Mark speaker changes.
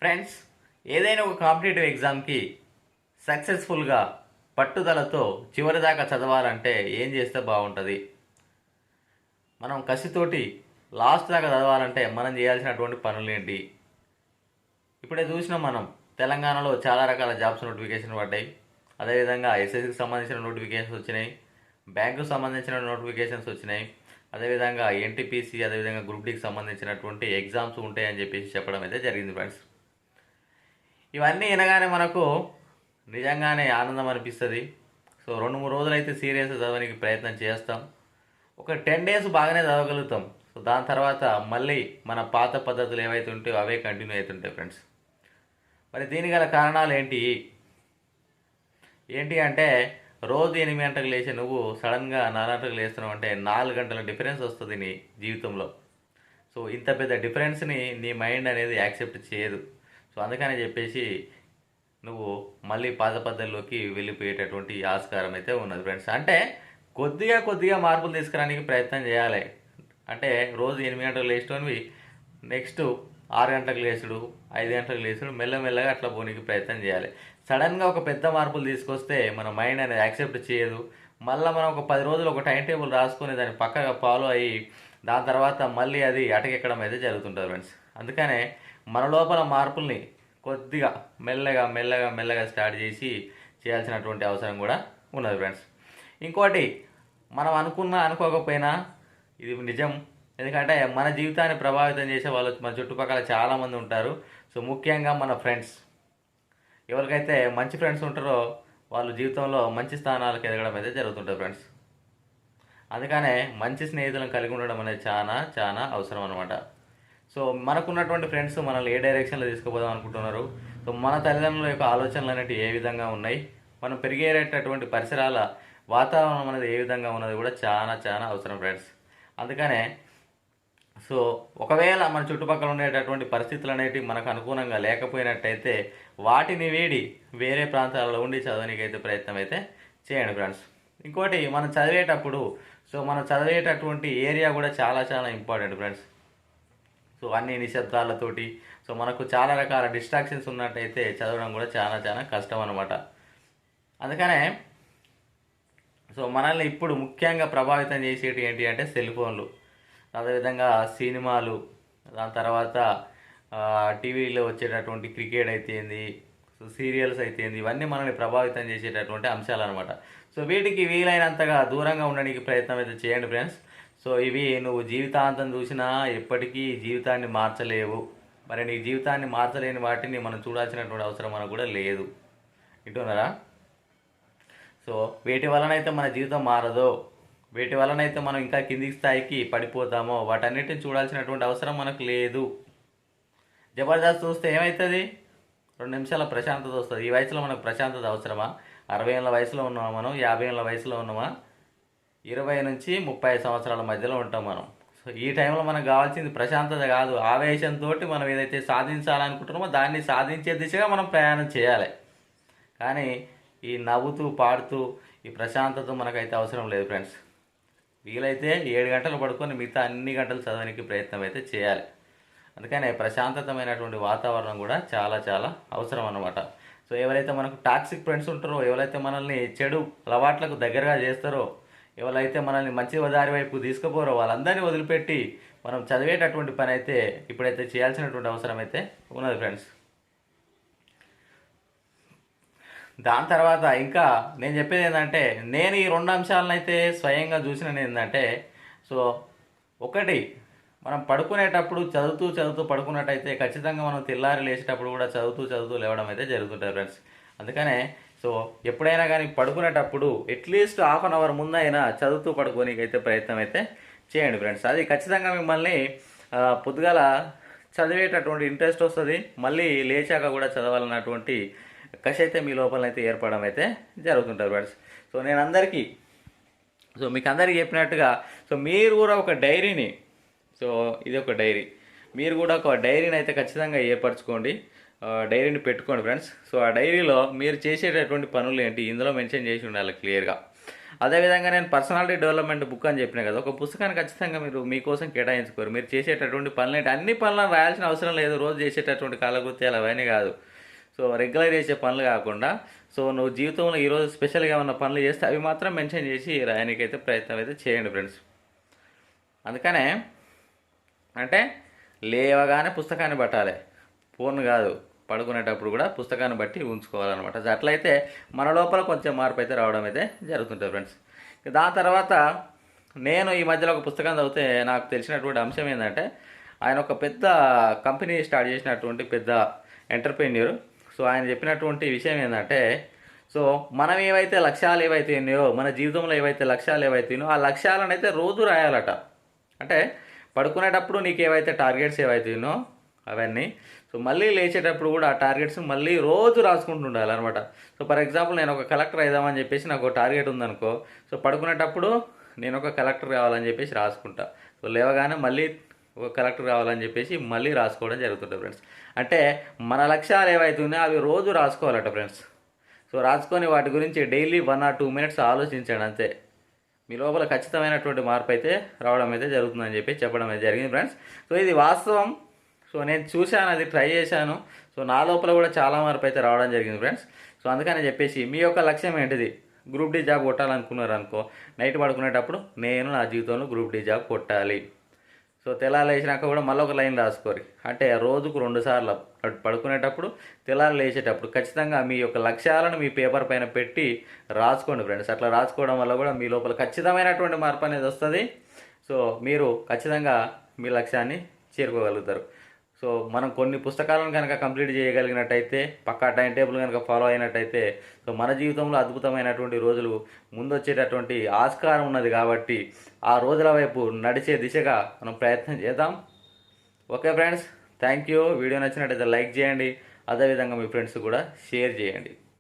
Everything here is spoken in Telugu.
Speaker 1: ఫ్రెండ్స్, ఏదైనా ఒక కాంపిటేటివ్ ఎగ్జామ్కి సక్సెస్ఫుల్గా పట్టుదలతో చివరిదాకా చదవాలంటే ఏం చేస్తే బాగుంటుంది? మనం కసితోటి లాస్ట్ దాకా చదవాలంటే మనం చేయాల్సినటువంటి పనులు ఏంటి? ఇప్పుడే చూసినాం మనం తెలంగాణలో చాలా రకాల జాబ్స్ నోటిఫికేషన్ పడ్డాయి. అదేవిధంగా ఎస్ఎస్సికి సంబంధించిన నోటిఫికేషన్స్ వచ్చినాయి, బ్యాంకుకు సంబంధించిన నోటిఫికేషన్స్ వచ్చినాయి, అదేవిధంగా ఎన్టీపీసీ, అదేవిధంగా గ్రూప్ డీకి సంబంధించినటువంటి ఎగ్జామ్స్ ఉంటాయని చెప్పేసి చెప్పడం అయితే జరిగింది ఫ్రెండ్స్. ఇవన్నీ వినగానే మనకు నిజంగానే ఆనందం అనిపిస్తుంది. సో 2-3 రోజులైతే సీరియస్ చదవడానికి ప్రయత్నం చేస్తాం. ఒక 10 డేస్ బాగానే చదవగలుగుతాం. సో దాని తర్వాత మళ్ళీ మన పాత పద్ధతులు ఏవైతే ఉంటాయో అవే కంటిన్యూ అవుతుంటాయి ఫ్రెండ్స్. మరి దీని గల కారణాలు ఏంటి? ఏంటి అంటే రోజు 8 గంటలకు లేచి నువ్వు సడన్గా 4 గంటలకు లేస్తున్నావు అంటే 4 గంటల డిఫరెన్స్ వస్తుంది నీ జీవితంలో. సో ఇంత పెద్ద డిఫరెన్స్ని నీ మైండ్ అనేది యాక్సెప్ట్ చేయదు. సో అందుకని చెప్పేసి నువ్వు మళ్ళీ పాత పద్ధతిలోకి వెళ్ళిపోయేటటువంటి ఆస్కారం అయితే ఉన్నది ఫ్రెండ్స్. అంటే కొద్దిగా కొద్దిగా మార్పులు తీసుకురానికి ప్రయత్నం చేయాలి. అంటే రోజు 8 గంటలకు లేచినవి నెక్స్ట్ 6 గంటలకు లేచుడు, 5 గంటలకు లేచుడు, మెల్లమెల్లగా అట్లా పోనీకి ప్రయత్నం చేయాలి. సడన్గా ఒక పెద్ద మార్పులు తీసుకొస్తే మన మైండ్ అనేది యాక్సెప్ట్ చేయదు. మళ్ళీ మనం ఒక 10 రోజులు ఒక టైం టేబుల్ రాసుకొని దాన్ని పక్కగా ఫాలో అయ్యి దాని తర్వాత మళ్ళీ అది అటకెక్కడం అయితే జరుగుతుంటుంది ఫ్రెండ్స్. అందుకనే మన లోపల మార్పుల్ని కొద్దిగా మెల్లగా మెల్లగా మెల్లగా స్టార్ట్ చేసి చేయాల్సినటువంటి అవసరం కూడా ఉన్నది ఫ్రెండ్స్. ఇంకోటి, మనం అనుకోకపోయినా ఇది నిజం. ఎందుకంటే మన జీవితాన్ని ప్రభావితం చేసే వాళ్ళు మన చుట్టుపక్కల చాలామంది ఉంటారు. సో ముఖ్యంగా మన ఫ్రెండ్స్, ఎవరికైతే మంచి ఫ్రెండ్స్ ఉంటారో వాళ్ళు జీవితంలో మంచి స్థానాలకు ఎదగడం అయితే జరుగుతుంటుంది ఫ్రెండ్స్. అందుకనే మంచి స్నేహితులను కలిగి ఉండడం అనేది చాలా చాలా అవసరం అనమాట. సో మనకున్నటువంటి ఫ్రెండ్స్ మనల్ని ఏ డైరెక్షన్లో తీసుకుపోదాం అనుకుంటున్నారు, సో మన తల్లిదండ్రుల యొక్క ఆలోచనలు అనేవి ఏ విధంగా ఉన్నాయి, మనం పెరిగేటటువంటి పరిసరాల వాతావరణం అనేది ఏ విధంగా ఉన్నది కూడా చాలా చాలా అవసరం ఫ్రెండ్స్. అందుకనే సో ఒకవేళ మన చుట్టుపక్కల ఉండేటటువంటి పరిస్థితులు అనేవి మనకు అనుకూలంగా లేకపోయినట్టయితే వాటిని వీడి వేరే ప్రాంతాలలో ఉండి చదవడానికైతే ప్రయత్నం అయితే చేయండి ఫ్రెండ్స్. ఇంకోటి, మనం చదివేటప్పుడు మనం చదివేటటువంటి ఏరియా కూడా చాలా చాలా ఇంపార్టెంట్ ఫ్రెండ్స్. సో అన్ని నిశ్శబ్దాలతోటి మనకు చాలా రకాల డిస్ట్రాక్షన్స్ ఉన్నట్టయితే చదవడం కూడా చాలా చాలా కష్టం అనమాట. అందుకనే మనల్ని ఇప్పుడు ముఖ్యంగా ప్రభావితం చేసేటి ఏంటి అంటే సెల్ ఫోన్లు, అదేవిధంగా సినిమాలు, దాని తర్వాత టీవీలో వచ్చేటటువంటి క్రికెట్ అయితేంది, సీరియల్స్ అయితేంది, ఇవన్నీ మనల్ని ప్రభావితం చేసేటటువంటి అంశాలు అనమాట. సో వీటికి వీలైనంతగా దూరంగా ఉండడానికి ప్రయత్నం అయితే చేయండి ఫ్రెండ్స్. సో ఇవి నువ్వు జీవితాంతం చూసినా ఎప్పటికీ జీవితాన్ని మార్చలేవు. మరి నీ జీవితాన్ని మార్చలేని వాటిని మనం చూడాల్సినటువంటి అవసరం మనకు కూడా లేదు. ఇటున్నారా? సో వేటి వలనైతే మన జీవితం మారదో, వేటి వలనైతే మనం ఇంకా కిందికి స్థాయికి పడిపోతామో వాటన్నిటిని చూడాల్సినటువంటి అవసరం మనకు లేదు. జబర్దస్త్ చూస్తే ఏమవుతుంది? 2 నిమిషాల ప్రశాంతత వస్తుంది. ఈ వయసులో మనకు ప్రశాంతత అవసరమా? 60 ఏళ్ళ వయసులో ఉన్నామా మనం? 50 ఏళ్ళ వయసులో ఉన్నామా? 20 నుంచి 30 సంవత్సరాల మధ్యలో ఉంటాం మనం. సో ఈ టైంలో మనకు కావాల్సింది ప్రశాంతత కాదు, ఆవేశంతో మనం ఏదైతే సాధించాలనుకుంటున్నామో దాన్ని సాధించే దిశగా మనం ప్రయాణం చేయాలి. కానీ ఈ నవ్వుతూ పాడుతూ ఈ ప్రశాంతత మనకైతే అవసరం లేదు ఫ్రెండ్స్. వీలైతే 7 గంటలు పడుకొని మిగతా అన్ని గంటలు చదవడానికి ప్రయత్నం అయితే చేయాలి. అందుకనే ప్రశాంతతమైనటువంటి వాతావరణం కూడా చాలా చాలా అవసరం అన్నమాట. సో ఎవరైతే మనకు టాక్సిక్ ఫ్రెండ్స్ ఉంటారో, ఎవరైతే మనల్ని చెడు అలవాట్లకు దగ్గరగా చేస్తారో, ఎవరైతే మనల్ని మంచి దారి వైపు తీసుకుపోరో వాళ్ళందరినీ వదిలిపెట్టి మనం చదివేటటువంటి పని అయితే ఇప్పుడైతే చేయాల్సినటువంటి అవసరం అయితే ఉన్నది ఫ్రెండ్స్. దాని తర్వాత ఇంకా నేను చెప్పేది ఏంటంటే, నేను ఈ 2 అంశాలను అయితే స్వయంగా చూసినది ఏంటంటే, సో ఒకటి, మనం పడుకునేటప్పుడు చదువుతూ పడుకున్నట్టయితే ఖచ్చితంగా మనం తెల్లారి లేచేటప్పుడు కూడా చదువుతూ లేవడం అయితే జరుగుతుంటుంది ఫ్రెండ్స్. అందుకనే సో ఎప్పుడైనా కానీ పడుకునేటప్పుడు అట్లీస్ట్ 1/2 అవర్ ముందైనా చదువుతూ పడుకోనికైతే ప్రయత్నం అయితే చేయండి ఫ్రెండ్స్. అది ఖచ్చితంగా మిమ్మల్ని పొద్దుగాల చదివేటటువంటి ఇంట్రెస్ట్ వస్తుంది. మళ్ళీ లేచాక కూడా చదవాలన్నటువంటి కసి అయితే మీ లోపలైతే ఏర్పడడం అయితే జరుగుతుంటుంది ఫ్రెండ్స్. సో నేను మీకు అందరికీ చెప్పినట్టుగా మీరు కూడా ఒక డైరీని, ఇది ఒక డైరీ, మీరు కూడా ఒక డైరీని అయితే ఖచ్చితంగా ఏర్పరచుకోండి, డైరీని పెట్టుకోండి ఫ్రెండ్స్. సో ఆ డైరీలో మీరు చేసేటటువంటి పనులు ఏంటి ఇందులో మెన్షన్ చేసి ఉండాలి క్లియర్గా. అదేవిధంగా నేను పర్సనాలిటీ డెవలప్మెంట్ బుక్ అని చెప్పిన కదా, ఒక పుస్తకాన్ని ఖచ్చితంగా మీరు మీకోసం కేటాయించుకోరు. మీరు చేసేటటువంటి పనులు అన్ని పనులను రాయాల్సిన అవసరం లేదు. రోజు చేసేటటువంటి కాలకృత్యాలు అవన్నీ కాదు. సో రెగ్యులర్ చేసే పనులు కాకుండా, సో నువ్వు జీవితంలో ఈరోజు స్పెషల్గా ఉన్న పనులు చేస్తే అవి మాత్రం మెన్షన్ చేసి రాయడానికైతే ప్రయత్నం అయితే చేయండి ఫ్రెండ్స్. అందుకనే అంటే లేవగానే పుస్తకాన్ని పట్టాలి, ఫోన్ కాదు. పడుకునేటప్పుడు కూడా పుస్తకాన్ని బట్టి ఉంచుకోవాలన్నమాట. అట్లయితే మన లోపల కొంచెం మార్పు అయితే రావడం అయితే జరుగుతుంటుంది ఫ్రెండ్స్. దాని తర్వాత నేను ఈ మధ్యలో ఒక పుస్తకం చదివితే నాకు తెలిసినటువంటి అంశం ఏంటంటే, ఆయన ఒక పెద్ద కంపెనీ స్టార్ట్ చేసినటువంటి పెద్ద ఎంటర్ప్రెన్యూర్. సో ఆయన చెప్పినటువంటి విషయం ఏంటంటే, సో మనం ఏవైతే లక్ష్యాలు ఏవైతే ఉన్నాయో, మన జీవితంలో ఏవైతే లక్ష్యాలు ఏవైతే ఉన్నాయో ఆ లక్ష్యాలను అయితే రోజు రాయాలట. అంటే పడుకునేటప్పుడు నీకు ఏవైతే టార్గెట్స్ ఏవైతే ఉన్నాయో అవన్నీ, సో మళ్ళీ లేచేటప్పుడు కూడా ఆ టార్గెట్స్ మళ్ళీ రోజు రాసుకుంటూ ఉండాలి అనమాట. సో ఫర్ ఎగ్జాంపుల్ నేను ఒక కలెక్టర్ అయిదామని చెప్పేసి నాకు ఒక టార్గెట్ ఉందనుకో, సో పడుకునేటప్పుడు నేను ఒక కలెక్టర్ కావాలని చెప్పేసి రాసుకుంటా. సో లేవగానే మళ్ళీ ఒక కలెక్టర్ కావాలని చెప్పేసి మళ్ళీ రాసుకోవడం జరుగుతుంటుంది ఫ్రెండ్స్. అంటే మన లక్ష్యాలు ఏవైతే ఉన్నాయో అవి రోజు రాసుకోవాలట ఫ్రెండ్స్. సో రాసుకొని వాటి గురించి డైలీ 1 or 2 minutes ఆలోచించండి అంతే. మీ లోపల ఖచ్చితమైనటువంటి మార్పు అయితే రావడం అయితే జరుగుతుందని చెప్పి చెప్పడం అయితే జరిగింది ఫ్రెండ్స్. సో ఇది వాస్తవం. సో నేను చూశాను, అది ట్రై చేశాను. సో నా లోపల కూడా చాలా మార్పు అయితే రావడం జరిగింది ఫ్రెండ్స్. సో అందుకని చెప్పేసి మీ యొక్క లక్ష్యం ఏంటిది? గ్రూప్ డి జాబ్ కొట్టాలనుకున్నారు అనుకో, నైట్ పడుకునేటప్పుడు నేను నా జీవితంలో గ్రూప్ డి జాబ్ కొట్టాలి. సో తెల్లారి లేచినాక కూడా మళ్ళీ ఒక లైన్ రాసుకోరు. అంటే రోజుకు 2 సార్లు, పడుకునేటప్పుడు, తెల్లారి లేచేటప్పుడు ఖచ్చితంగా మీ యొక్క లక్ష్యాలను మీ పేపర్ పైన పెట్టి రాసుకోండి ఫ్రెండ్స్. అట్లా రాసుకోవడం వల్ల కూడా మీ లోపల ఖచ్చితమైనటువంటి మార్పు అనేది వస్తుంది. సో మీరు ఖచ్చితంగా మీ లక్ష్యాన్ని చేరుకోగలుగుతారు. సో మనం కొన్ని పుస్తకాలను కనుక కంప్లీట్ చేయగలిగినట్టయితే, పక్కా టైం టేబుల్ కనుక ఫాలో అయినట్టయితే, సో మన జీవితంలో అద్భుతమైనటువంటి రోజులు ముందొచ్చేటటువంటి ఆస్కారం ఉన్నది. కాబట్టి ఆ రోజుల వైపు నడిచే దిశగా మనం ప్రయత్నం చేద్దాం. Okay friends, thank you. Video నచ్చినట్టయితే లైక్ చేయండి, అదేవిధంగా మీ ఫ్రెండ్స్ కూడా షేర్ చేయండి.